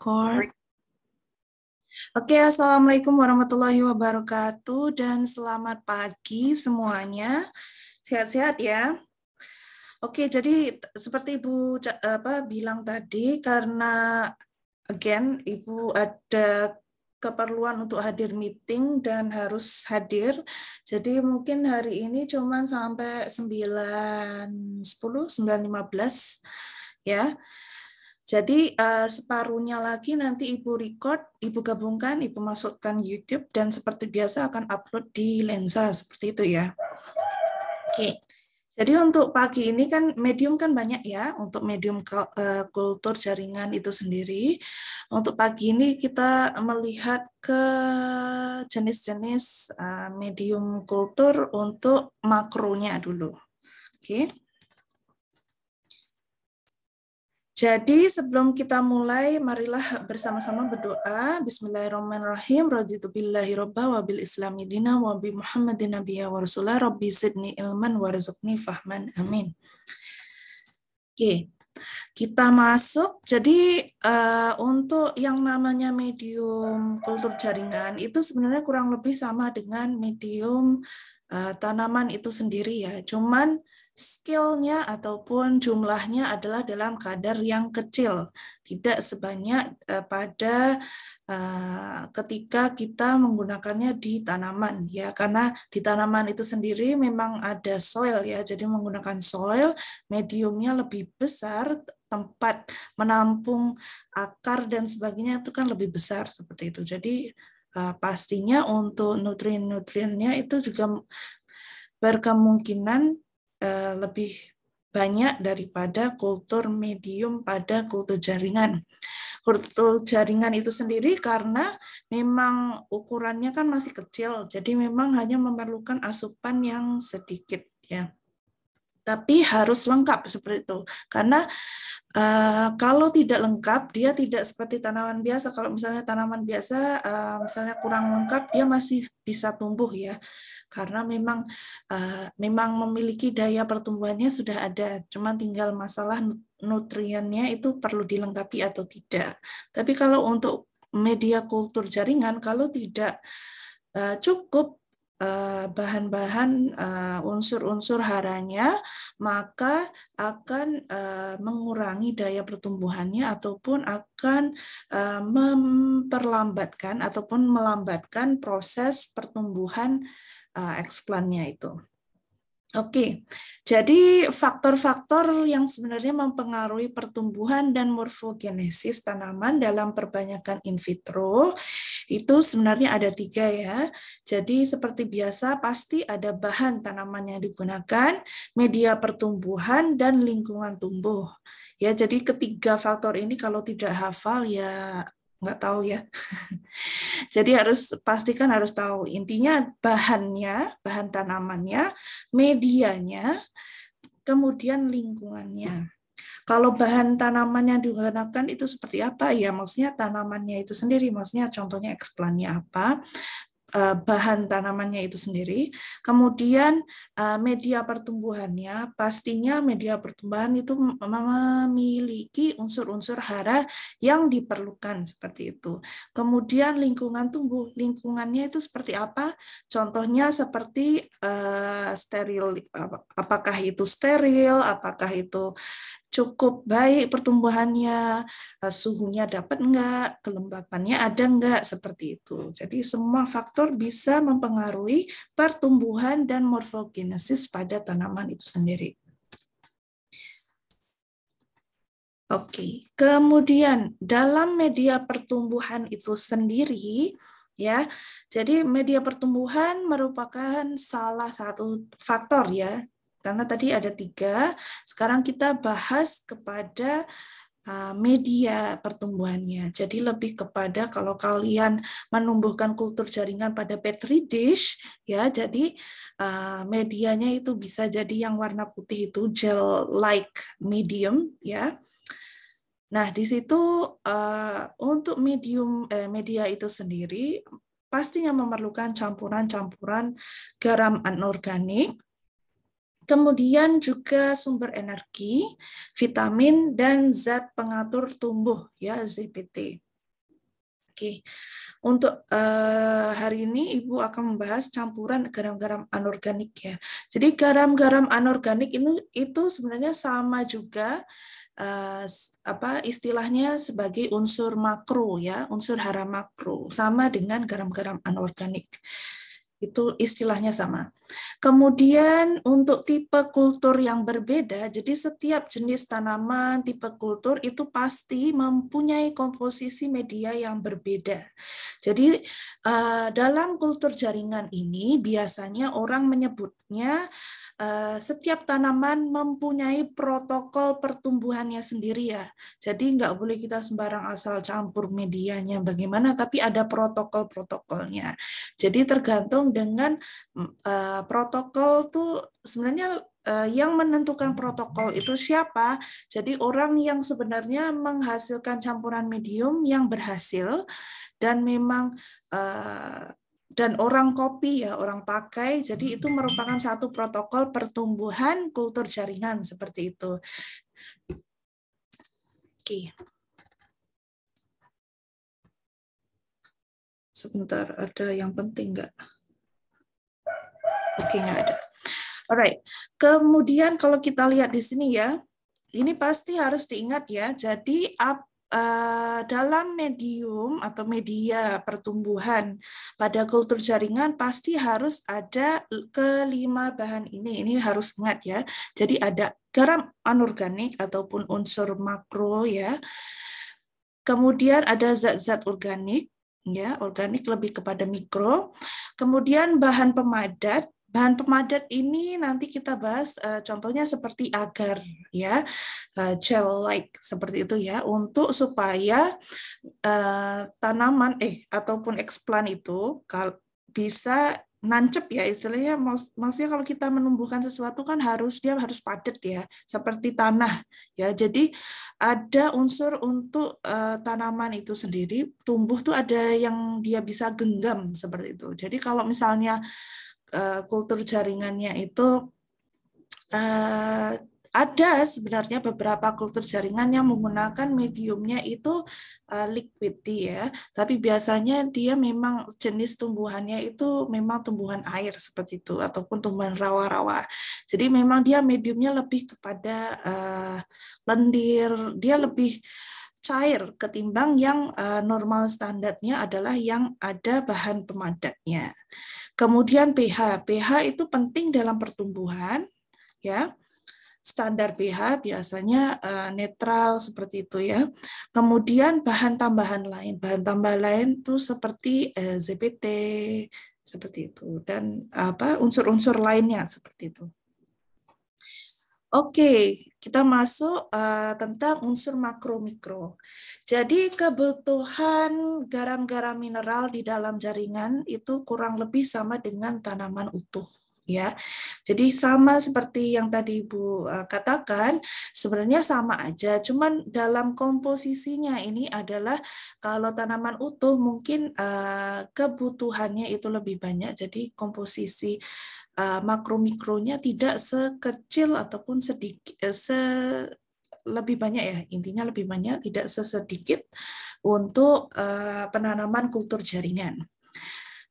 Record. Oke, Assalamualaikum warahmatullahi wabarakatuh dan selamat pagi semuanya. Sehat-sehat ya. Oke, jadi seperti Ibu bilang tadi, karena Ibu ada keperluan untuk hadir meeting dan harus hadir. Jadi mungkin hari ini cuma sampai 9.10, 9.15 ya. Jadi separuhnya lagi nanti Ibu record, Ibu gabungkan, Ibu masukkan YouTube, dan seperti biasa akan upload di Lensa, seperti itu ya. Oke, jadi untuk pagi ini kan medium kan banyak ya, untuk medium kultur jaringan itu sendiri. Untuk pagi ini kita melihat ke jenis-jenis medium kultur untuk makronya dulu. Oke. Jadi sebelum kita mulai, marilah bersama-sama berdoa. Bismillahirrahmanirrahim. Raditu billahi robba wa bil islami dina wa bi Muhammadin nabiyya wa rasulah. Rabbi zidni ilman warzuqni fahman. Amin. Oke, kita masuk. Jadi untuk yang namanya medium kultur jaringan itu sebenarnya kurang lebih sama dengan medium tanaman itu sendiri ya. Cuman skill-nya ataupun jumlahnya adalah dalam kadar yang kecil, tidak sebanyak pada ketika kita menggunakannya di tanaman ya, karena di tanaman itu sendiri memang ada soil ya, jadi menggunakan soil mediumnya lebih besar, tempat menampung akar dan sebagainya itu kan lebih besar seperti itu. Jadi pastinya untuk nutrien-nutriennya itu juga berkemungkinan lebih banyak daripada kultur medium pada kultur jaringan. Kultur jaringan itu sendiri karena memang ukurannya kan masih kecil, jadi memang hanya memerlukan asupan yang sedikit ya. Tapi harus lengkap seperti itu, karena kalau tidak lengkap, dia tidak seperti tanaman biasa. Kalau misalnya tanaman biasa, misalnya kurang lengkap, dia masih bisa tumbuh ya, karena memang memiliki daya pertumbuhannya sudah ada, cuma tinggal masalah nutriennya itu perlu dilengkapi atau tidak. Tapi kalau untuk media kultur jaringan, kalau tidak cukup bahan-bahan unsur-unsur haranya, maka akan mengurangi daya pertumbuhannya ataupun akan memperlambatkan ataupun melambatkan proses pertumbuhan eksplantnya itu. Oke, jadi faktor-faktor yang sebenarnya mempengaruhi pertumbuhan dan morfogenesis tanaman dalam perbanyakan in vitro itu sebenarnya ada 3 ya. Jadi seperti biasa pasti ada bahan tanaman yang digunakan, media pertumbuhan, dan lingkungan tumbuh. Ya, jadi ketiga faktor ini kalau tidak hafal ya nggak tahu ya. Jadi pastikan harus tahu intinya bahannya, bahan tanamannya, medianya, kemudian lingkungannya. Kalau bahan tanaman yang digunakan itu seperti apa ya? Maksudnya tanamannya itu sendiri, maksudnya contohnya eksplantnya apa? Bahan tanamannya itu sendiri, kemudian media pertumbuhannya, pastinya media pertumbuhan itu memiliki unsur-unsur hara yang diperlukan seperti itu. Kemudian lingkungan tumbuh, lingkungannya itu seperti apa? Contohnya seperti steril, apakah itu steril, apakah itu cukup baik pertumbuhannya, suhunya dapat enggak, kelembapannya ada enggak, seperti itu. Jadi semua faktor bisa mempengaruhi pertumbuhan dan morfogenesis pada tanaman itu sendiri. Oke, kemudian dalam media pertumbuhan itu sendiri, ya, jadi media pertumbuhan merupakan salah satu faktor ya, karena tadi ada 3, sekarang kita bahas kepada media pertumbuhannya. Jadi lebih kepada kalau kalian menumbuhkan kultur jaringan pada petri dish, ya, jadi medianya itu bisa jadi yang warna putih itu gel-like medium, ya. Nah, di situ untuk media itu sendiri pastinya memerlukan campuran-campuran garam anorganik, kemudian juga sumber energi, vitamin, dan zat pengatur tumbuh, ya, ZPT. Oke, untuk hari ini Ibu akan membahas campuran garam-garam anorganik ya. Jadi garam-garam anorganik itu sebenarnya sama juga istilahnya sebagai unsur makro ya, unsur hara makro, sama dengan garam-garam anorganik. Itu istilahnya sama. Kemudian untuk tipe kultur yang berbeda, jadi setiap jenis tanaman, tipe kultur itu pasti mempunyai komposisi media yang berbeda. Jadi dalam kultur jaringan ini biasanya orang menyebutnya setiap tanaman mempunyai protokol pertumbuhannya sendiri ya. Jadi nggak boleh kita sembarang asal campur medianya bagaimana, tapi ada protokol-protokolnya. Jadi tergantung dengan protokol tuh sebenarnya yang menentukan protokol itu siapa. Jadi orang yang sebenarnya menghasilkan campuran medium yang berhasil dan memang dan orang copy ya, orang pakai. Jadi itu merupakan satu protokol pertumbuhan kultur jaringan seperti itu. Oke. Sebentar, ada yang penting nggak? Oke, nggak ada. Alright. Kemudian kalau kita lihat di sini ya, ini pasti harus diingat ya. Jadi dalam medium atau media pertumbuhan pada kultur jaringan pasti harus ada kelima bahan ini. Ini harus ingat ya. Jadi ada garam anorganik ataupun unsur makro ya. Kemudian ada zat-zat organik ya, organik lebih kepada mikro. Kemudian bahan pemadat. Bahan pemadat ini nanti kita bahas contohnya seperti agar ya, gel-like seperti itu ya, untuk supaya tanaman ataupun eksplan itu bisa nancep ya istilahnya. Maksudnya kalau kita menumbuhkan sesuatu kan dia harus padat ya, seperti tanah ya. Jadi ada unsur untuk tanaman itu sendiri tumbuh tuh ada yang dia bisa genggam seperti itu. Jadi kalau misalnya kultur jaringannya itu ada sebenarnya beberapa kultur jaringan yang menggunakan mediumnya itu liquid ya, tapi biasanya dia memang jenis tumbuhannya itu memang tumbuhan air seperti itu ataupun tumbuhan rawa-rawa. Jadi memang dia mediumnya lebih kepada lendir, dia lebih cair ketimbang yang normal standarnya adalah yang ada bahan pemadatnya. Kemudian pH itu penting dalam pertumbuhan ya. Standar pH biasanya netral seperti itu ya. Kemudian bahan tambahan lain itu seperti ZPT seperti itu dan unsur-unsur lainnya seperti itu. Oke, kita masuk tentang unsur makro mikro. Jadi kebutuhan garam-garam mineral di dalam jaringan itu kurang lebih sama dengan tanaman utuh. Ya, jadi sama seperti yang tadi Ibu katakan, sebenarnya sama aja. Cuman dalam komposisinya ini adalah kalau tanaman utuh mungkin kebutuhannya itu lebih banyak. Jadi komposisi makro mikronya tidak sekecil ataupun sedikit lebih banyak ya, intinya lebih banyak, tidak sesedikit untuk penanaman kultur jaringan.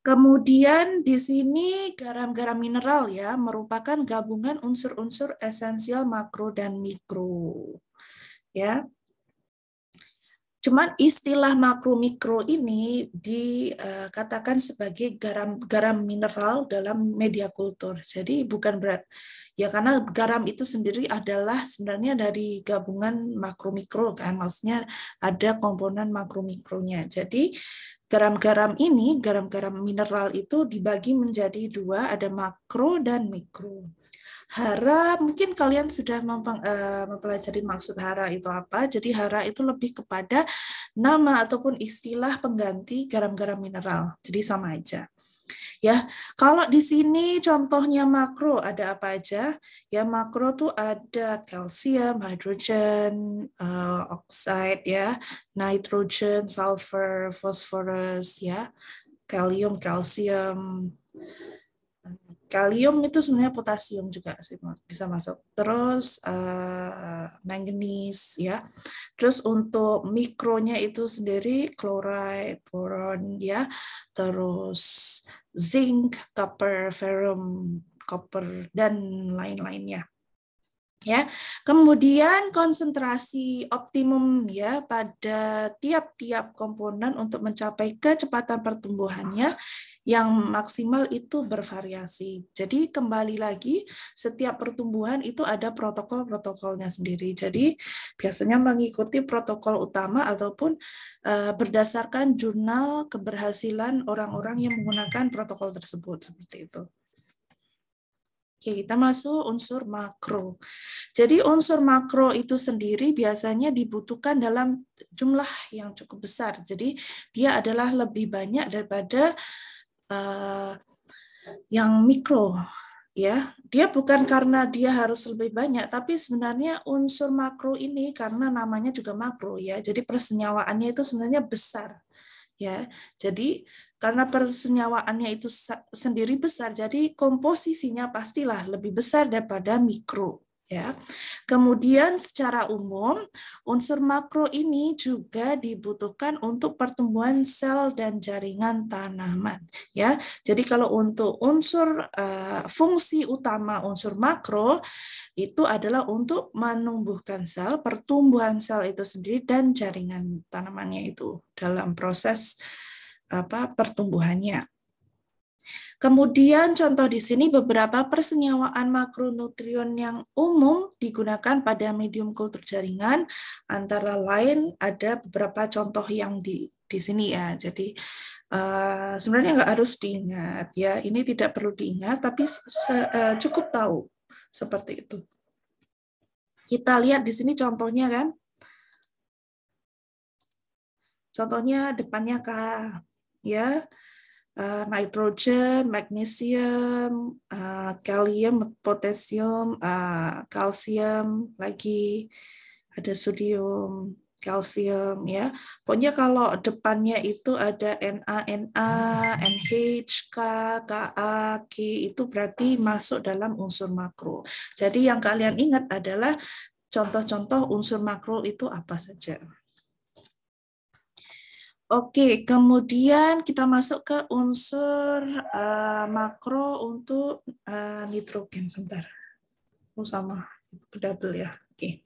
Kemudian di sini garam-garam mineral ya merupakan gabungan unsur-unsur esensial makro dan mikro. Ya. Cuman istilah makro mikro ini dikatakan sebagai garam mineral dalam media kultur. Jadi bukan berat ya, karena garam itu sendiri adalah sebenarnya dari gabungan makro mikro kan, maksudnya ada komponen makro mikronya. Jadi garam-garam ini, garam-garam mineral itu dibagi menjadi dua, ada makro dan mikro. Hara, mungkin kalian sudah mempelajari maksud hara itu apa. Jadi hara itu lebih kepada nama ataupun istilah pengganti garam-garam mineral. Jadi sama aja. Ya, kalau di sini contohnya makro ada apa aja? Ya, makro tuh ada kalsium, hidrogen, oxide ya, nitrogen, sulfur, phosphorus ya, kalium, kalsium, kalium itu sebenarnya potasium juga sih bisa masuk. Terus manganese ya. Terus untuk mikronya itu sendiri chloride, boron ya. Terus zinc, copper, ferrum, copper dan lain-lainnya. Ya, kemudian konsentrasi optimum ya pada tiap-tiap komponen untuk mencapai kecepatan pertumbuhannya yang maksimal itu bervariasi. Jadi kembali lagi setiap pertumbuhan itu ada protokol-protokolnya sendiri. Jadi biasanya mengikuti protokol utama ataupun berdasarkan jurnal keberhasilan orang-orang yang menggunakan protokol tersebut seperti itu. Oke, kita masuk unsur makro. Jadi unsur makro itu sendiri biasanya dibutuhkan dalam jumlah yang cukup besar. Jadi dia adalah lebih banyak daripada yang mikro. Ya, dia bukan karena dia harus lebih banyak, tapi sebenarnya unsur makro ini karena namanya juga makro ya. Jadi persenyawaannya itu sebenarnya besar. Ya, jadi karena persenyawaannya itu sendiri besar, jadi komposisinya pastilah lebih besar daripada mikro. Ya, kemudian secara umum unsur makro ini juga dibutuhkan untuk pertumbuhan sel dan jaringan tanaman. Ya, jadi kalau untuk unsur fungsi utama unsur makro itu adalah untuk menumbuhkan sel, pertumbuhan sel itu sendiri dan jaringan tanamannya itu dalam proses pertumbuhannya. Kemudian contoh di sini beberapa persenyawaan makronutrien yang umum digunakan pada medium kultur jaringan, antara lain ada beberapa contoh yang di sini ya. Jadi sebenarnya nggak harus diingat ya, ini tidak perlu diingat, tapi cukup tahu seperti itu. Kita lihat di sini contohnya kan. Contohnya depannya K ya. Nitrogen, magnesium, kalium, potasium, kalsium, lagi ada sodium, kalsium ya. Pokoknya kalau depannya itu ada Na, NH, K, Ka, K itu berarti masuk dalam unsur makro. Jadi yang kalian ingat adalah contoh-contoh unsur makro itu apa saja. Oke, kemudian kita masuk ke unsur makro untuk nitrogen. Sebentar. Sama double ya. Oke.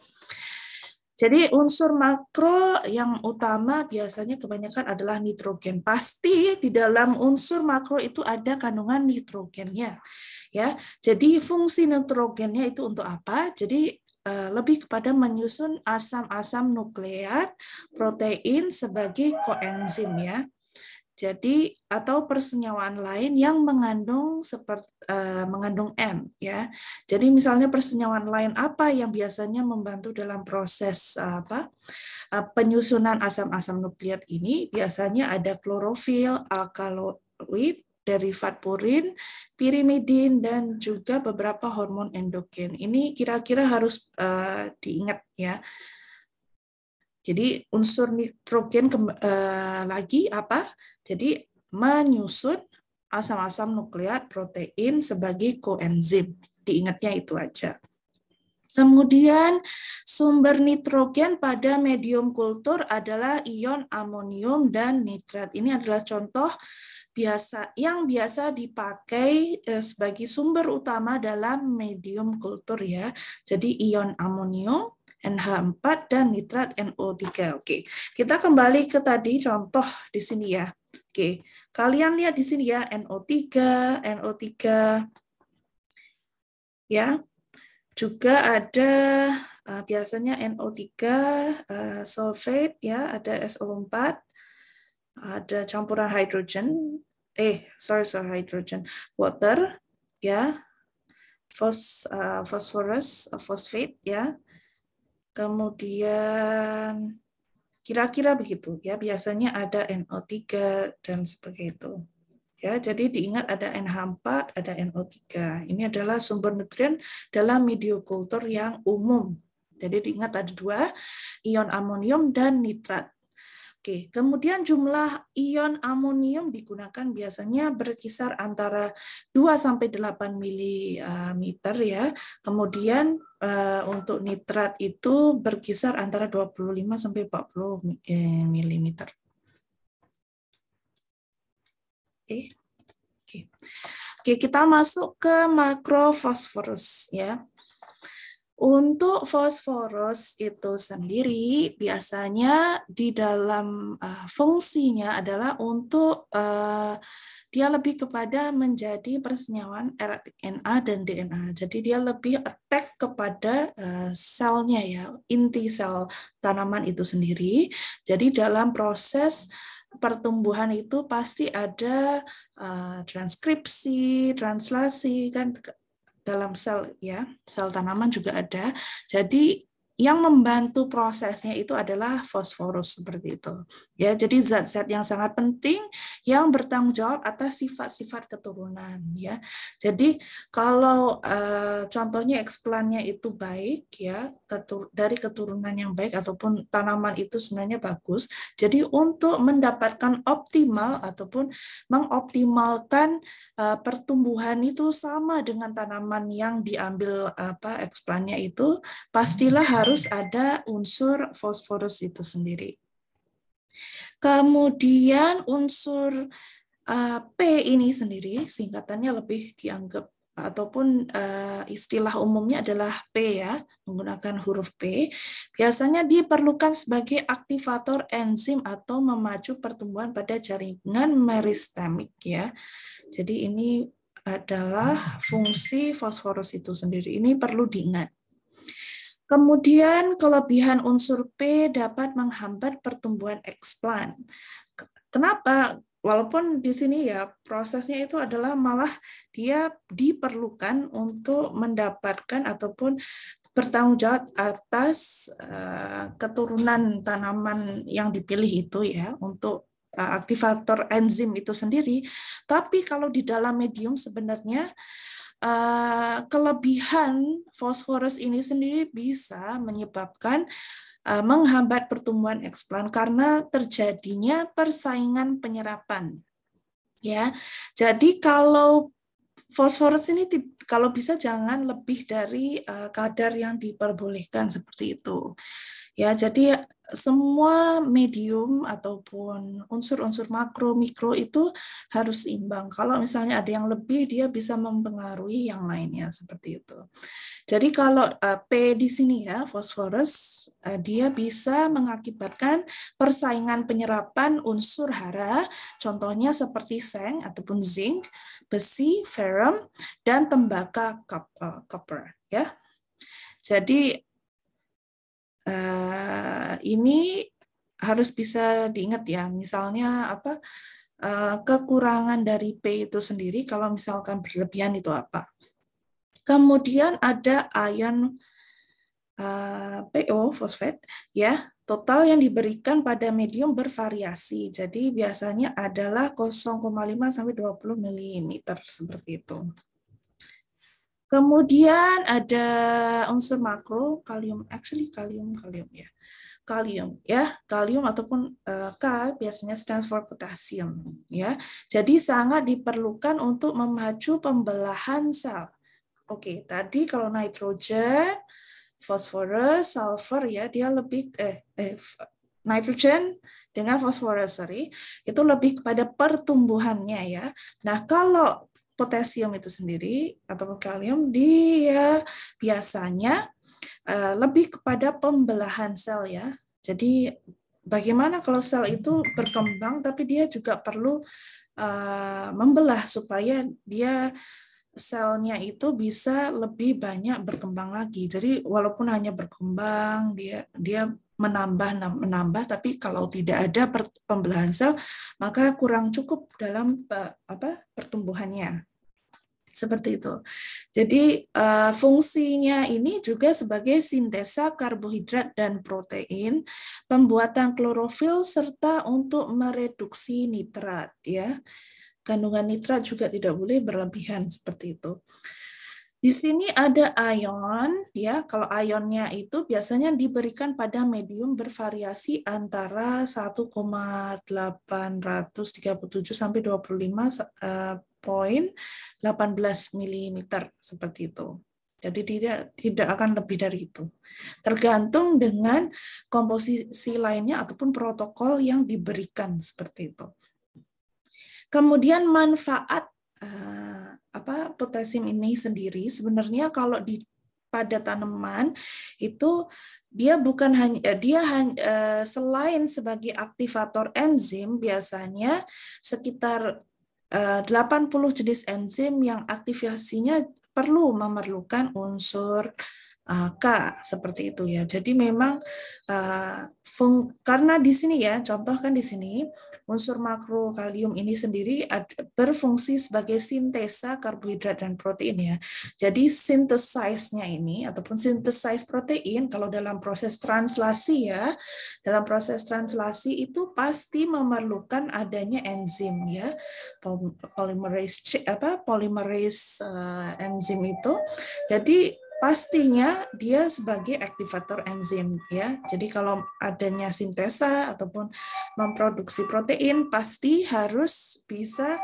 Jadi unsur makro yang utama biasanya kebanyakan adalah nitrogen. Pasti di dalam unsur makro itu ada kandungan nitrogennya. Ya. Jadi fungsi nitrogennya itu untuk apa? Jadi lebih kepada menyusun asam-asam nukleat protein sebagai koenzim ya. Jadi atau persenyawaan lain yang mengandung mengandung N ya. Jadi misalnya persenyawaan lain apa yang biasanya membantu dalam proses penyusunan asam-asam nukleat ini, biasanya ada klorofil, alkaloid, derivat purin, pirimidin, dan juga beberapa hormon endogen. Ini kira-kira harus diingat ya. Jadi unsur nitrogen lagi apa? Jadi menyusun asam-asam nukleat protein sebagai koenzim. Diingatnya itu aja. Kemudian sumber nitrogen pada medium kultur adalah ion amonium dan nitrat. Ini adalah contoh yang biasa dipakai sebagai sumber utama dalam medium kultur ya. Jadi ion amonium, NH4 dan nitrat NO3. Oke, kita kembali ke tadi contoh di sini ya. Oke, kalian lihat di sini ya NO3 ya. Juga ada biasanya NO3 sulfate ya, ada SO4, ada campuran hidrogen, hydrogen, water ya, phosphorus, phosphate ya. Kemudian kira-kira begitu ya, biasanya ada NO3 dan sebagainya itu. Ya, jadi diingat ada NH4, ada NO3. Ini adalah sumber nutrien dalam mediokultur yang umum. Jadi diingat ada dua, ion amonium dan nitrat. Oke, kemudian jumlah ion amonium digunakan biasanya berkisar antara 2 sampai 8 mm ya. Kemudian untuk nitrat itu berkisar antara 25 sampai 40 mm. Oke, kita masuk ke makrofosforus ya. Untuk fosforus itu sendiri biasanya di dalam fungsinya adalah untuk dia lebih kepada menjadi persenyawaan RNA dan DNA. Jadi dia lebih attack kepada selnya ya, inti sel tanaman itu sendiri. Jadi dalam proses pertumbuhan itu pasti ada transkripsi, translasi kan dalam sel ya, sel tanaman juga ada. Jadi yang membantu prosesnya itu adalah fosforus seperti itu. Ya, jadi zat-zat yang sangat penting yang bertanggung jawab atas sifat-sifat keturunan ya. Jadi kalau contohnya eksplannya itu baik ya, dari keturunan yang baik ataupun tanaman itu sebenarnya bagus. Jadi untuk mendapatkan optimal ataupun mengoptimalkan pertumbuhan itu sama dengan tanaman yang diambil eksplannya itu, pastilah harus ada unsur fosforus itu sendiri. Kemudian unsur P ini sendiri singkatannya lebih dianggap ataupun istilah umumnya adalah P ya, menggunakan huruf P. Biasanya diperlukan sebagai aktivator enzim atau memacu pertumbuhan pada jaringan meristemik ya. Jadi ini adalah fungsi fosforus itu sendiri. Ini perlu diingat. Kemudian kelebihan unsur P dapat menghambat pertumbuhan eksplan. Kenapa? Walaupun di sini ya prosesnya itu adalah malah dia diperlukan untuk mendapatkan ataupun bertanggung jawab atas keturunan tanaman yang dipilih itu ya untuk aktivator enzim itu sendiri. Tapi kalau di dalam medium sebenarnya kelebihan fosforus ini sendiri bisa menyebabkan menghambat pertumbuhan eksplan karena terjadinya persaingan penyerapan. Ya, jadi kalau fosforus ini kalau bisa jangan lebih dari kadar yang diperbolehkan seperti itu. Ya, jadi semua medium ataupun unsur-unsur makro mikro itu harus imbang. Kalau misalnya ada yang lebih, dia bisa mempengaruhi yang lainnya seperti itu. Jadi kalau P di sini ya, fosforus, dia bisa mengakibatkan persaingan penyerapan unsur hara, contohnya seperti seng ataupun zinc, besi, ferrum, dan tembaga copper. Ya, jadi ini harus bisa diingat ya. Misalnya apa kekurangan dari P itu sendiri, kalau misalkan berlebihan itu apa? Kemudian ada ion PO fosfat ya, total yang diberikan pada medium bervariasi. Jadi biasanya adalah 0,5 sampai 20 mm seperti itu. Kemudian ada unsur makro kalium, kalium ya. Kalium ataupun K biasanya stands for potassium ya. Jadi sangat diperlukan untuk memacu pembelahan sel. Oke, tadi kalau nitrogen, fosforus, sulfur ya, dia lebih nitrogen dengan fosforus itu lebih kepada pertumbuhannya ya. Nah, kalau potasium itu sendiri atau kalium dia biasanya lebih kepada pembelahan sel ya. Jadi bagaimana kalau sel itu berkembang tapi dia juga perlu membelah supaya dia selnya itu bisa lebih banyak berkembang lagi. Jadi walaupun hanya berkembang dia menambah tapi kalau tidak ada pembelahan sel maka kurang cukup dalam pertumbuhannya. Seperti itu. Jadi fungsinya ini juga sebagai sintesa karbohidrat dan protein, pembuatan klorofil serta untuk mereduksi nitrat ya. Kandungan nitrat juga tidak boleh berlebihan seperti itu. Di sini ada ion, ya. Kalau ionnya itu biasanya diberikan pada medium bervariasi antara 1,837 sampai 25,18 mm seperti itu. Jadi tidak akan lebih dari itu. Tergantung dengan komposisi lainnya ataupun protokol yang diberikan seperti itu. Kemudian manfaat potasium ini sendiri sebenarnya kalau pada tanaman itu dia bukan hanya selain sebagai aktivator enzim, biasanya sekitar 80 jenis enzim yang aktivasinya memerlukan unsur K seperti itu ya. Jadi memang karena di sini ya, contoh kan di sini unsur makrokalium ini sendiri berfungsi sebagai sintesa karbohidrat dan protein ya. Jadi sintesisnya ini ataupun sintesis protein kalau dalam proses translasi ya, dalam proses translasi itu pasti memerlukan adanya enzim ya, polymerase enzim itu. Jadi pastinya dia sebagai aktivator enzim ya. Jadi kalau adanya sintesa ataupun memproduksi protein pasti harus bisa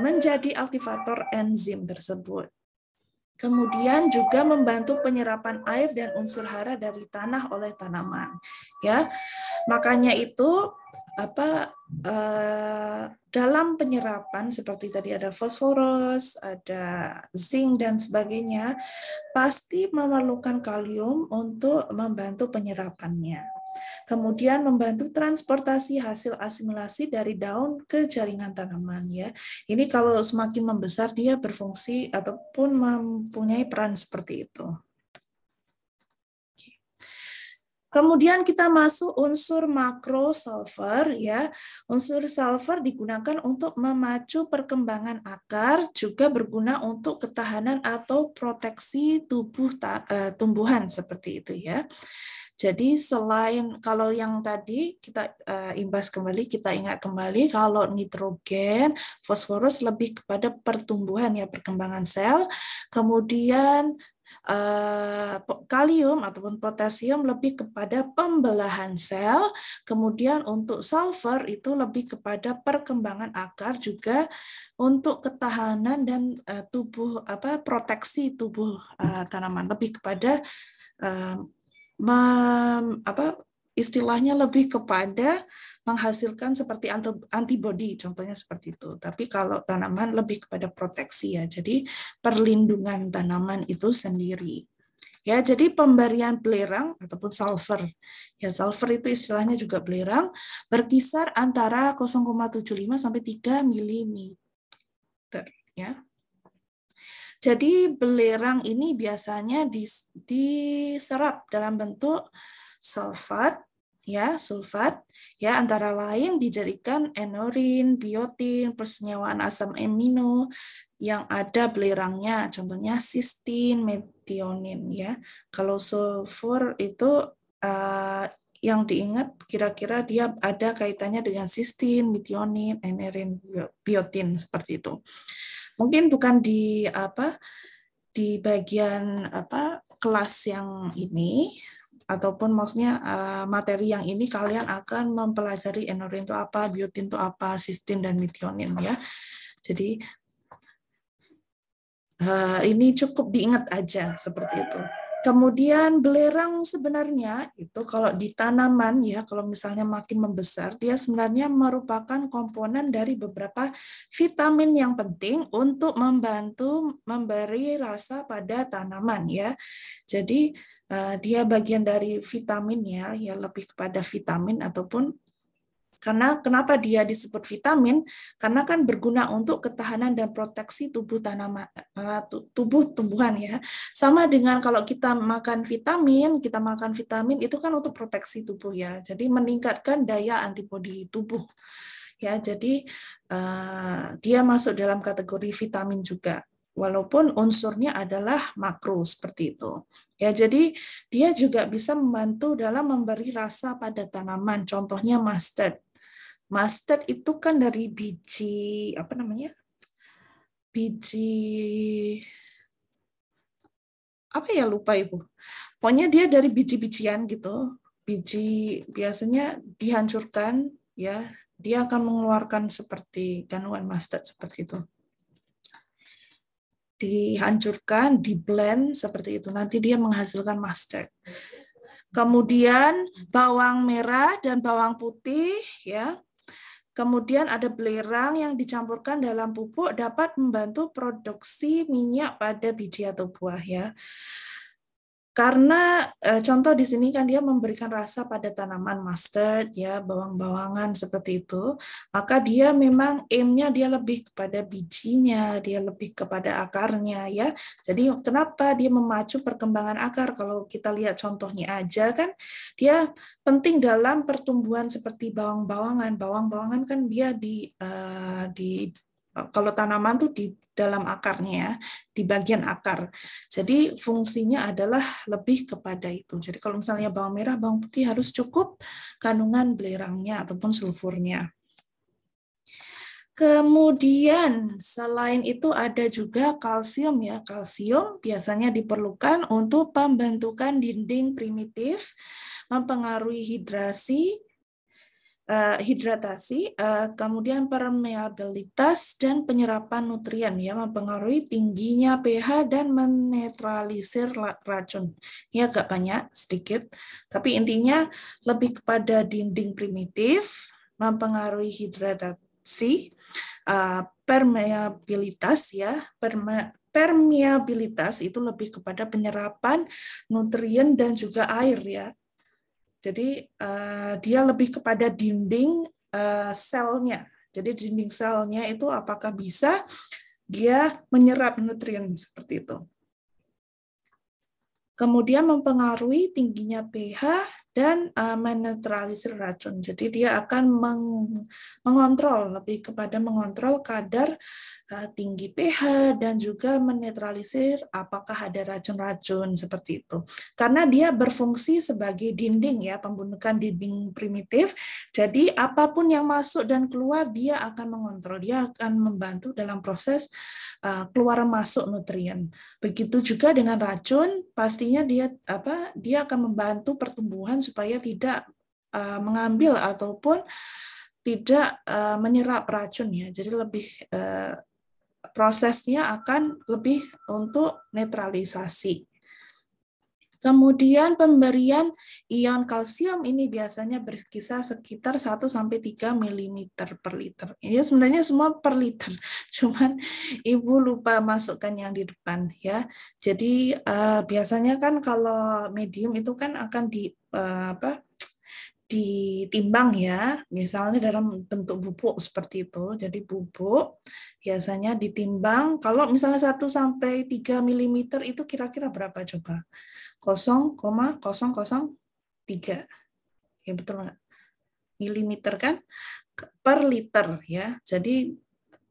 menjadi aktivator enzim tersebut. Kemudian juga membantu penyerapan air dan unsur hara dari tanah oleh tanaman ya. Makanya itu dalam penyerapan seperti tadi ada fosforus, ada zinc dan sebagainya, pasti memerlukan kalium untuk membantu penyerapannya. Kemudian membantu transportasi hasil asimilasi dari daun ke jaringan tanaman ya. Ini kalau semakin membesar dia berfungsi ataupun mempunyai peran seperti itu. Kemudian kita masuk unsur makro sulfur ya. Unsur sulfur digunakan untuk memacu perkembangan akar, juga berguna untuk ketahanan atau proteksi tumbuhan seperti itu ya. Jadi selain kalau yang tadi kita imbas kembali, kita ingat kembali kalau nitrogen, fosforus lebih kepada pertumbuhan ya, perkembangan sel. Kemudian kalium ataupun potasium lebih kepada pembelahan sel, kemudian untuk sulfur itu lebih kepada perkembangan akar, juga untuk ketahanan dan proteksi tubuh tanaman, lebih kepada istilahnya lebih kepada menghasilkan seperti antibodi, contohnya seperti itu. Tapi kalau tanaman lebih kepada proteksi ya, jadi perlindungan tanaman itu sendiri. Ya, jadi pemberian belerang ataupun sulfur. Ya, sulfur itu istilahnya juga belerang, berkisar antara 0,75 sampai 3 mm. Ya. Jadi belerang ini biasanya diserap dalam bentuk sulfat ya, antara lain dijadikan enorin, biotin, persenyawaan asam amino yang ada belerangnya, contohnya sistin, metionin ya. Kalau sulfur itu yang diingat kira-kira dia ada kaitannya dengan sistin, metionin, enorin, biotin seperti itu. Mungkin bukan di bagian kelas yang ini, ataupun maksudnya materi yang ini kalian akan mempelajari enorin itu apa, biotin itu apa, sistin dan metionin ya. Jadi ini cukup diingat aja seperti itu. Kemudian belerang sebenarnya itu kalau di tanaman ya, kalau misalnya makin membesar, dia sebenarnya merupakan komponen dari beberapa vitamin yang penting untuk membantu memberi rasa pada tanaman ya. Jadi dia bagian dari vitamin ya lebih kepada vitamin ataupun karena kenapa dia disebut vitamin? Karena kan berguna untuk ketahanan dan proteksi tubuh tanaman, tubuh tumbuhan ya. Sama dengan kalau kita makan vitamin itu kan untuk proteksi tubuh ya. Jadi meningkatkan daya antibodi tubuh. Ya, jadi dia masuk dalam kategori vitamin juga. Walaupun unsurnya adalah makro seperti itu. Ya, jadi dia juga bisa membantu dalam memberi rasa pada tanaman. Contohnya mustard. Mustard itu kan dari biji biji apa ya, lupa Ibu. Pokoknya dia dari biji-bijian gitu. Biji biasanya dihancurkan ya, dia akan mengeluarkan seperti kandungan mustard seperti itu. Dihancurkan, di blend seperti itu. Nanti dia menghasilkan mustard. Kemudian bawang merah dan bawang putih ya. Kemudian ada belerang yang dicampurkan dalam pupuk dapat membantu produksi minyak pada biji atau buah ya. Karena contoh di sini kan dia memberikan rasa pada tanaman mustard ya, bawang-bawangan seperti itu, maka dia memang aim-nya dia lebih kepada bijinya, dia lebih kepada akarnya ya. Jadi kenapa dia memacu perkembangan akar? Kalau kita lihat contohnya aja kan dia penting dalam pertumbuhan seperti bawang-bawangan. Bawang-bawangan kan dia di kalau tanaman tuh di dalam akarnya ya, di bagian akar. Jadi fungsinya adalah lebih kepada itu. Jadi kalau misalnya bawang merah, bawang putih harus cukup kandungan belerangnya ataupun sulfurnya. Kemudian selain itu ada juga kalsium ya. Kalsium biasanya diperlukan untuk pembentukan dinding primitif, mempengaruhi hidratasi, kemudian permeabilitas dan penyerapan nutrien ya, mempengaruhi tingginya pH dan menetralisir racun. Ini agak banyak sedikit, tapi intinya lebih kepada dinding primitif, mempengaruhi hidratasi, permeabilitas ya, permeabilitas itu lebih kepada penyerapan nutrien dan juga air ya. Jadi dia lebih kepada dinding selnya. Jadi dinding selnya itu apakah bisa dia menyerap nutrien seperti itu. Kemudian mempengaruhi tingginya pH dan menetralisir racun. Jadi dia akan mengontrol, lebih kepada mengontrol kadar tinggi pH dan juga menetralisir apakah ada racun-racun seperti itu. Karena dia berfungsi sebagai dinding ya, pembentukan dinding primitif. Jadi apapun yang masuk dan keluar dia akan mengontrol, dia akan membantu dalam proses keluar masuk nutrien. Begitu juga dengan racun, pastinya dia akan membantu pertumbuhan supaya tidak mengambil ataupun tidak menyerap racun ya. Jadi lebih prosesnya akan lebih untuk netralisasi. Kemudian pemberian ion kalsium ini biasanya berkisar sekitar 1-3 mm per liter. Ini sebenarnya semua per liter, cuman Ibu lupa masukkan yang di depan ya. Jadi biasanya kan kalau medium itu kan akan ditimbang ya, misalnya dalam bentuk bubuk seperti itu. Jadi bubuk biasanya ditimbang, kalau misalnya 1-3 mm itu kira-kira berapa coba? 0,003. Ya betul nggak? Milimeter kan per liter ya. Jadi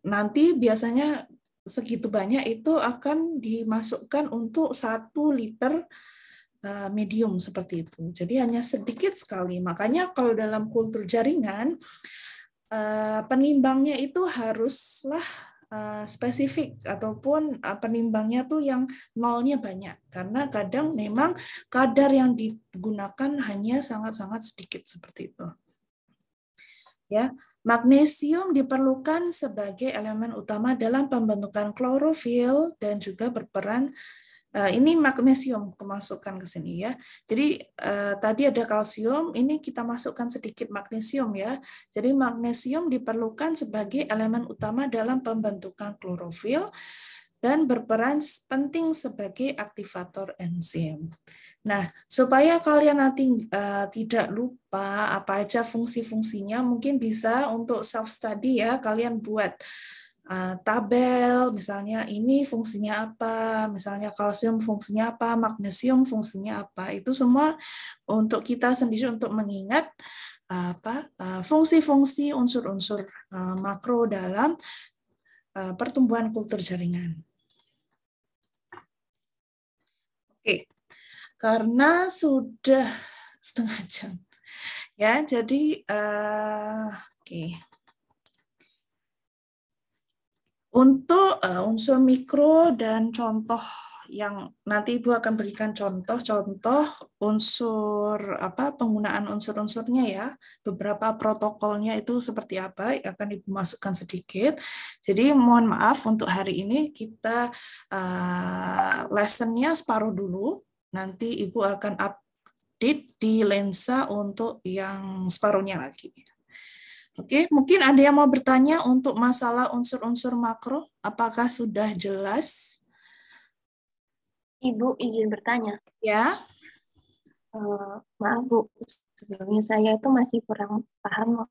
nanti biasanya segitu banyak itu akan dimasukkan untuk 1 liter medium seperti itu. Jadi hanya sedikit sekali. Makanya kalau dalam kultur jaringan penimbangnya itu haruslah spesifik ataupun penimbangnya tuh yang nolnya banyak, karena kadang memang kadar yang digunakan hanya sangat-sangat sedikit seperti itu. Ya, magnesium diperlukan sebagai elemen utama dalam pembentukan klorofil dan juga berperan. Ini magnesium kemasukan ke sini ya. Jadi tadi ada kalsium, ini kita masukkan sedikit magnesium ya. Jadi magnesium diperlukan sebagai elemen utama dalam pembentukan klorofil dan berperan penting sebagai aktivator enzim. Nah, supaya kalian nanti tidak lupa apa aja fungsi-fungsinya, mungkin bisa untuk self-study ya, kalian buat tabel, misalnya ini fungsinya apa, misalnya kalsium fungsinya apa, magnesium fungsinya apa, itu semua untuk kita sendiri untuk mengingat fungsi-fungsi unsur-unsur makro dalam pertumbuhan kultur jaringan. Oke, karena sudah setengah jam, ya, jadi oke. Untuk unsur mikro dan contoh yang nanti Ibu akan berikan contoh-contoh unsur penggunaan unsur-unsurnya ya. Beberapa protokolnya itu seperti apa akan Ibu masukkan sedikit. Jadi mohon maaf untuk hari ini kita lessonnya separuh dulu. Nanti Ibu akan update di lensa untuk yang separuhnya lagi. Oke, mungkin ada yang mau bertanya untuk masalah unsur-unsur makro. Apakah sudah jelas? Ibu izin bertanya. Ya. Maaf Bu, sebelumnya saya itu masih kurang paham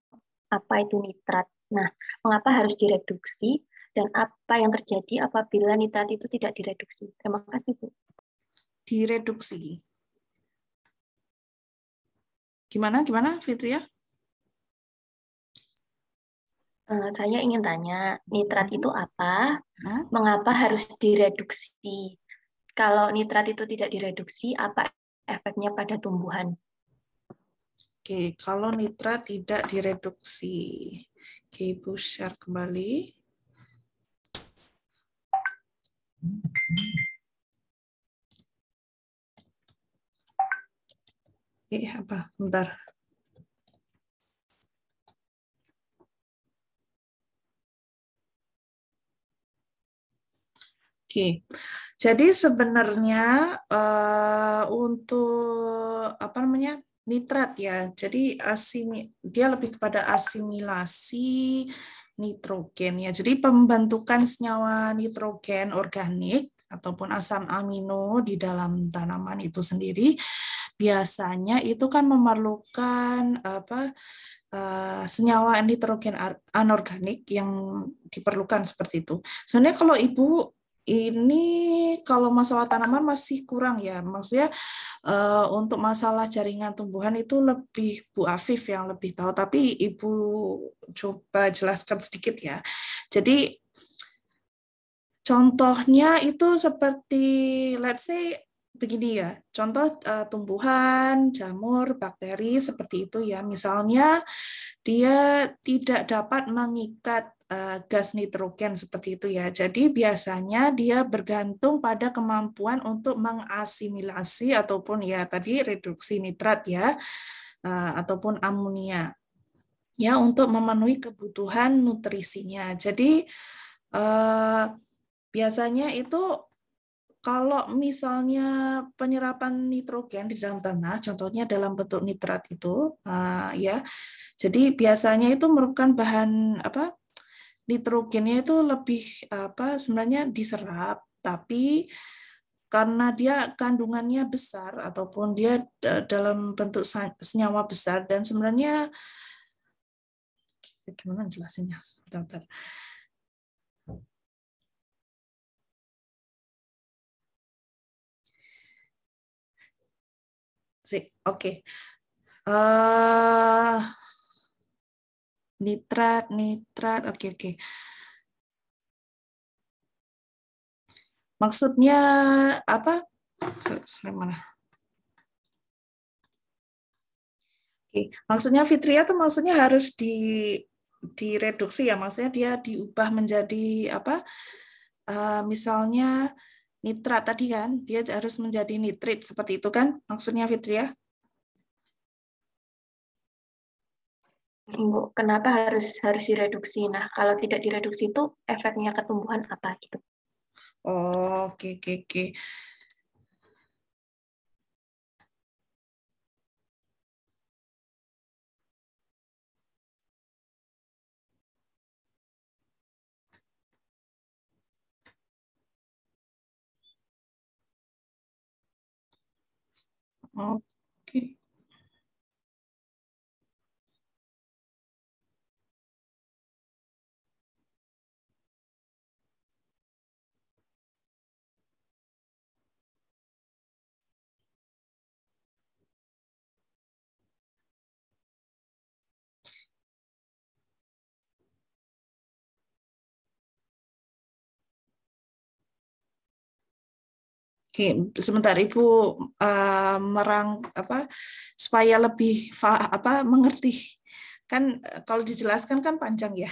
apa itu nitrat. Nah, mengapa harus direduksi dan apa yang terjadi apabila nitrat itu tidak direduksi? Terima kasih Bu. Direduksi. Gimana Fitria? Saya ingin tanya, nitrat itu apa? Nah, Mengapa harus direduksi? Kalau nitrat itu tidak direduksi, apa efeknya pada tumbuhan? Oke, kalau nitrat tidak direduksi. Oke, Ibu share kembali. Apa? Bentar. Oke, jadi sebenarnya untuk nitrat ya, jadi dia lebih kepada asimilasi nitrogen ya. Jadi pembentukan senyawa nitrogen organik ataupun asam amino di dalam tanaman itu sendiri biasanya itu kan memerlukan senyawa nitrogen anorganik yang diperlukan seperti itu. Sebenarnya kalau Ibu ini kalau masalah tanaman masih kurang ya, maksudnya untuk masalah jaringan tumbuhan itu lebih Bu Afif yang lebih tahu, tapi Ibu coba jelaskan sedikit ya. Jadi contohnya itu seperti let's say begini ya, contoh tumbuhan, jamur, bakteri seperti itu ya. Misalnya dia tidak dapat mengikat gas nitrogen seperti itu ya. Jadi biasanya dia bergantung pada kemampuan untuk mengasimilasi ataupun ya tadi reduksi nitrat ya ataupun amonia ya untuk memenuhi kebutuhan nutrisinya. Jadi biasanya itu kalau misalnya penyerapan nitrogen di dalam tanah, contohnya dalam bentuk nitrat itu, ya, jadi biasanya itu merupakan bahan nitrogennya itu lebih sebenarnya diserap, tapi karena dia kandungannya besar ataupun dia dalam bentuk senyawa besar dan sebenarnya gimana jelasinnya? Bentar. Oke. Nitrat, oke. Maksudnya apa? Mana? Oke. Maksudnya Fitria tuh maksudnya harus direduksi ya, maksudnya dia diubah menjadi apa? Misalnya nitrat tadi kan, dia harus menjadi nitrit seperti itu kan maksudnya Fitria? Ibu, kenapa harus direduksi? Nah, kalau tidak direduksi itu efeknya ke tumbuhan apa gitu? Oh, oke. Oke. Oke, sebentar Ibu supaya lebih mengerti. Kan kalau dijelaskan kan panjang ya.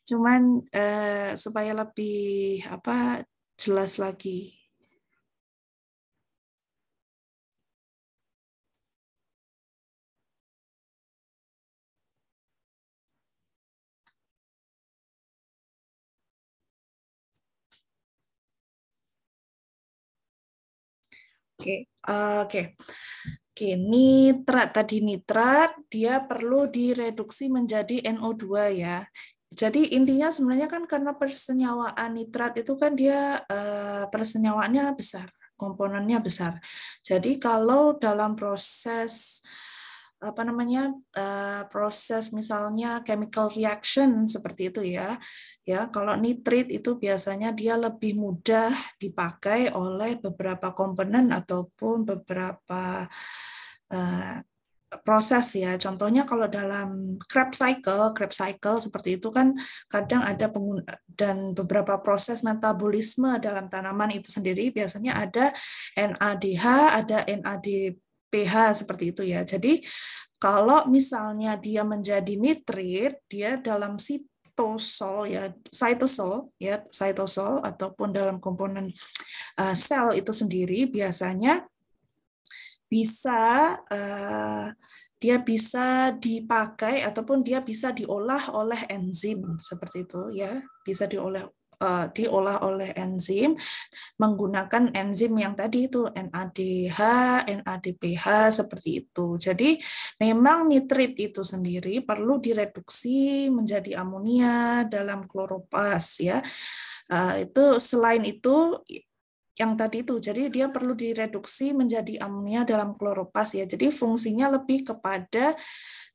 Cuman supaya lebih jelas lagi. Oke. Oke, nitrat tadi nitrat dia perlu direduksi menjadi NO2 ya. Jadi intinya sebenarnya kan karena persenyawaan nitrat itu kan dia persenyawaannya besar, komponennya besar. Jadi kalau dalam proses apa namanya proses misalnya chemical reaction seperti itu ya, kalau nitrit itu biasanya dia lebih mudah dipakai oleh beberapa komponen ataupun beberapa proses ya. Contohnya kalau dalam Krebs cycle seperti itu kan kadang ada dan beberapa proses metabolisme dalam tanaman itu sendiri biasanya ada NADH, ada NADPH seperti itu ya. Jadi kalau misalnya dia menjadi nitrit, dia dalam cytosol ataupun dalam komponen sel itu sendiri biasanya dia bisa dipakai ataupun dia bisa diolah oleh enzim seperti itu ya, bisa diolah oleh enzim menggunakan enzim yang tadi itu NADH, NADPH seperti itu. Jadi memang nitrit itu sendiri perlu direduksi menjadi amonia dalam kloroplast ya. Itu selain itu yang tadi itu, jadi dia perlu direduksi menjadi amonia dalam kloroplast ya. Jadi fungsinya lebih kepada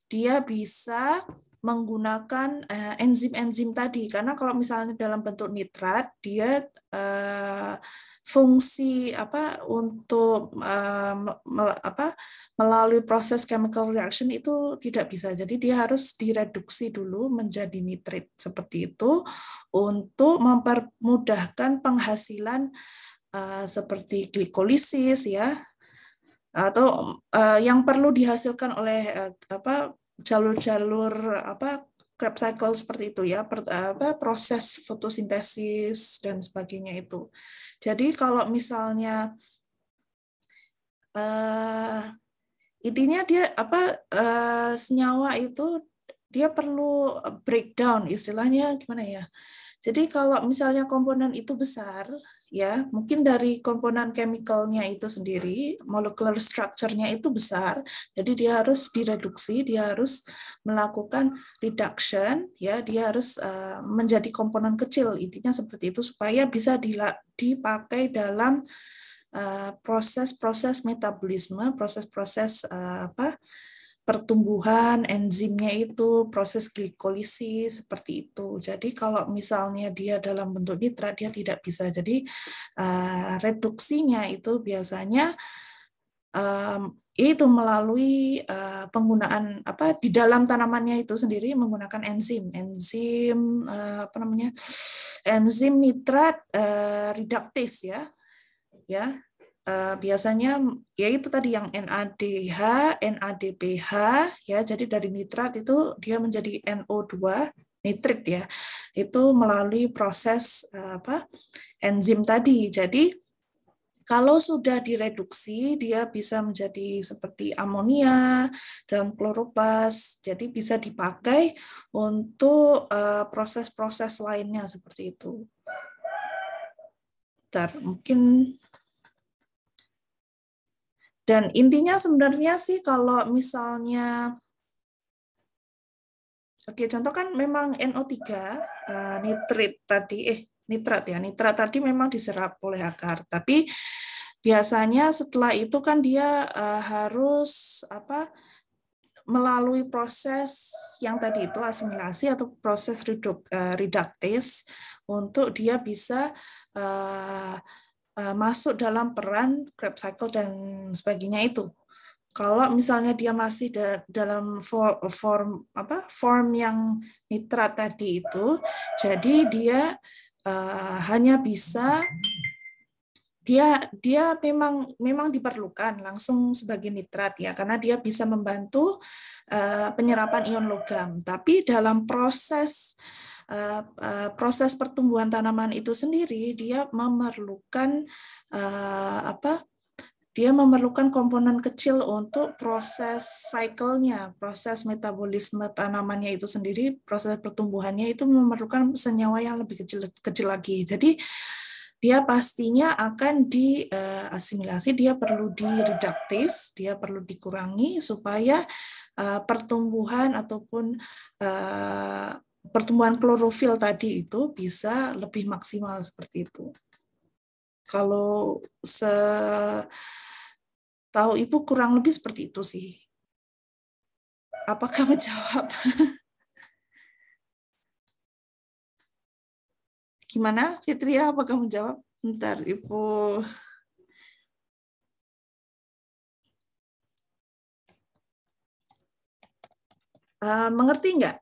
dia bisa menggunakan enzim-enzim tadi, karena kalau misalnya dalam bentuk nitrat dia fungsi untuk melalui proses chemical reaction itu tidak bisa. Jadi dia harus direduksi dulu menjadi nitrit seperti itu untuk mempermudahkan penghasilan seperti glikolisis ya, atau yang perlu dihasilkan oleh jalur-jalur Krebs cycle seperti itu ya, proses fotosintesis dan sebagainya itu. Jadi kalau misalnya intinya dia senyawa itu dia perlu breakdown, istilahnya gimana ya. Jadi kalau misalnya komponen itu besar, ya mungkin dari komponen chemicalnya itu sendiri, molecular structure-nya itu besar, jadi dia harus direduksi, dia harus melakukan reduction, ya dia harus menjadi komponen kecil, intinya seperti itu supaya bisa dipakai dalam proses-proses metabolisme, proses-proses pertumbuhan, enzimnya itu, proses glikolisis, seperti itu. Jadi kalau misalnya dia dalam bentuk nitrat, dia tidak bisa. Jadi reduksinya itu biasanya itu melalui penggunaan di dalam tanamannya itu sendiri menggunakan enzim enzim nitrat reductase ya. Biasanya yaitu tadi yang NADH, NADPH ya. Jadi dari nitrat itu dia menjadi NO2 nitrit ya. Itu melalui proses enzim tadi. Jadi kalau sudah direduksi dia bisa menjadi seperti amonia dalam kloroplast. Jadi bisa dipakai untuk proses-proses lainnya seperti itu. Mungkin. Dan intinya sebenarnya sih kalau misalnya, oke contoh kan memang NO3, nitrat tadi memang diserap oleh akar, tapi biasanya setelah itu kan dia harus melalui proses yang tadi itu asimilasi atau proses reductase untuk dia bisa masuk dalam peran Krebs cycle dan sebagainya itu. Kalau misalnya dia masih dalam form yang nitrat tadi itu, jadi dia hanya bisa dia memang diperlukan langsung sebagai nitrat ya, karena dia bisa membantu penyerapan ion logam. Tapi dalam proses pertumbuhan tanaman itu sendiri dia memerlukan komponen kecil untuk proses cycle-nya, proses metabolisme tanamannya itu sendiri, proses pertumbuhannya itu memerlukan senyawa yang lebih kecil lagi. Jadi dia pastinya akan diasimilasi, dia perlu direduktis, dia perlu dikurangi supaya pertumbuhan ataupun pertumbuhan klorofil tadi itu bisa lebih maksimal seperti itu. Kalau tahu Ibu kurang lebih seperti itu sih. Apakah menjawab? Gimana, Fitria? Apakah menjawab? Bentar, Ibu. Mengerti nggak?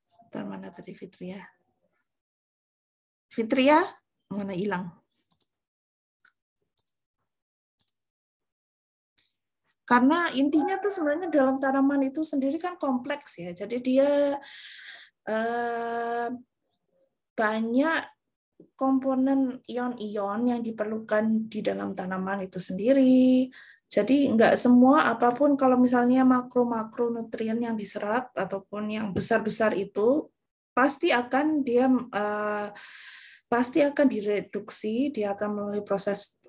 Sebentar, mana tadi Fitria? Fitria, mana hilang? Karena intinya tuh sebenarnya dalam tanaman itu sendiri kan kompleks ya. Jadi dia banyak komponen ion-ion yang diperlukan di dalam tanaman itu sendiri. Jadi nggak semua apapun kalau misalnya makro-makro nutrien yang diserap ataupun yang besar-besar itu pasti akan direduksi, dia akan melalui proses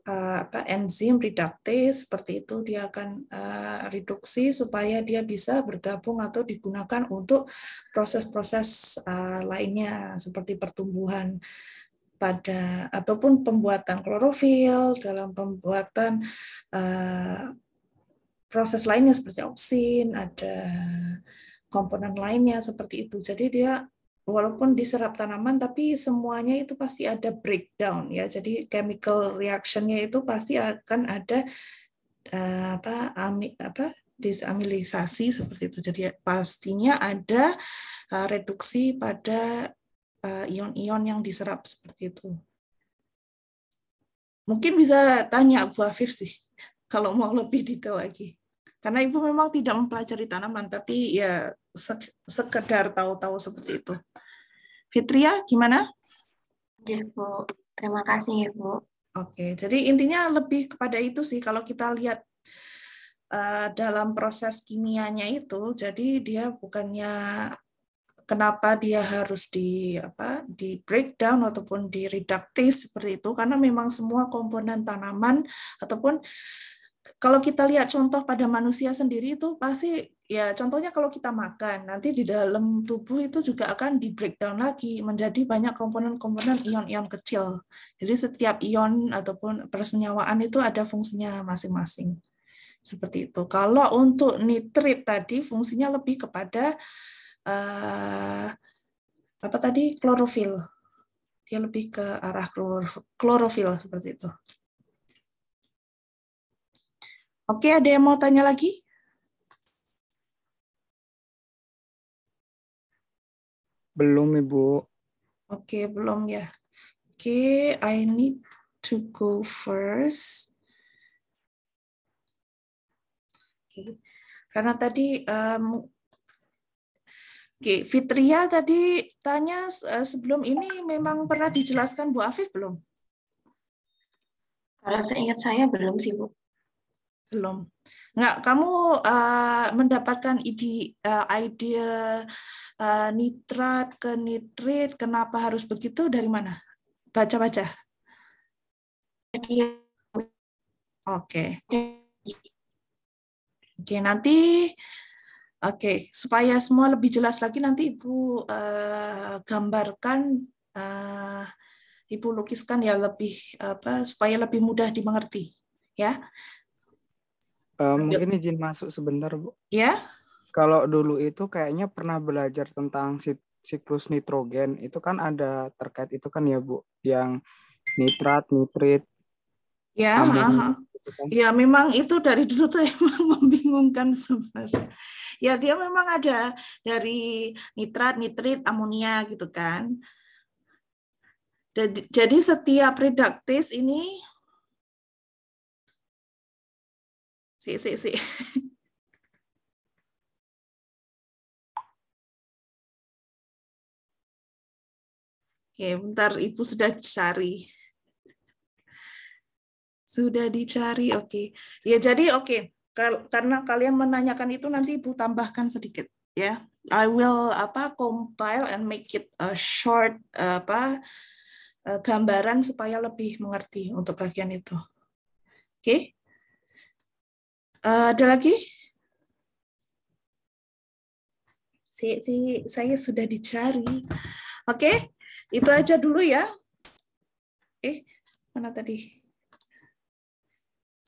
enzim reduktis seperti itu, dia akan reduksi supaya dia bisa bergabung atau digunakan untuk proses-proses lainnya seperti pertumbuhan ataupun pembuatan klorofil, dalam pembuatan proses lainnya seperti oksin, ada komponen lainnya seperti itu. Jadi dia walaupun diserap tanaman tapi semuanya itu pasti ada breakdown ya. Jadi chemical reaction-nya itu pasti akan ada disamilisasi seperti itu. Jadi pastinya ada reduksi pada ion-ion yang diserap seperti itu. Mungkin bisa tanya Bu Afif sih kalau mau lebih detail lagi. Karena Ibu memang tidak mempelajari tanaman, tapi ya sekedar tahu-tahu seperti itu. Fitria, gimana? Ya, Bu. Terima kasih ya, Bu. Oke, jadi intinya lebih kepada itu sih. Kalau kita lihat dalam proses kimianya itu, jadi dia bukannya kenapa dia harus di breakdown ataupun di reduktis seperti itu, karena memang semua komponen tanaman ataupun kalau kita lihat contoh pada manusia sendiri itu pasti ya contohnya kalau kita makan nanti di dalam tubuh itu juga akan di breakdown lagi menjadi banyak komponen-komponen ion-ion kecil. Jadi setiap ion ataupun persenyawaan itu ada fungsinya masing-masing. Seperti itu. Kalau untuk nitrit tadi fungsinya lebih kepada apa tadi klorofil. Dia lebih ke arah klorofil seperti itu. Oke, ada yang mau tanya lagi? Belum, Ibu. Oke, belum ya. Oke, I need to go first. Oke. Karena tadi Fitria tadi tanya sebelum ini memang pernah dijelaskan Bu Afif belum? Kalau seingat saya belum sih, Bu. Belum. Nggak, kamu mendapatkan ide nitrat ke nitrit, kenapa harus begitu dari mana? Baca-baca. Oke. Oke, nanti supaya semua lebih jelas lagi nanti Ibu gambarkan, Ibu lukiskan ya lebih supaya lebih mudah dimengerti, ya. Mungkin izin masuk sebentar, Bu. Ya. Kalau dulu itu kayaknya pernah belajar tentang siklus nitrogen, itu kan ada terkait itu kan ya, Bu, yang nitrat, nitrit, Ya, amonia. Gitu kan. ya memang itu dari dulu tuh emang membingungkan sebenarnya. Ya dia memang ada dari nitrat, nitrit, amonia gitu kan. Jadi setiap reduktis ini si. Oke, bentar Ibu sudah cari. Sudah dicari, oke. Ya jadi oke. karena kalian menanyakan itu nanti Ibu tambahkan sedikit ya. I will compile and make it a short gambaran supaya lebih mengerti untuk bagian itu. Oke. Ada lagi? Saya sudah dicari. Oke, itu aja dulu ya. Mana tadi?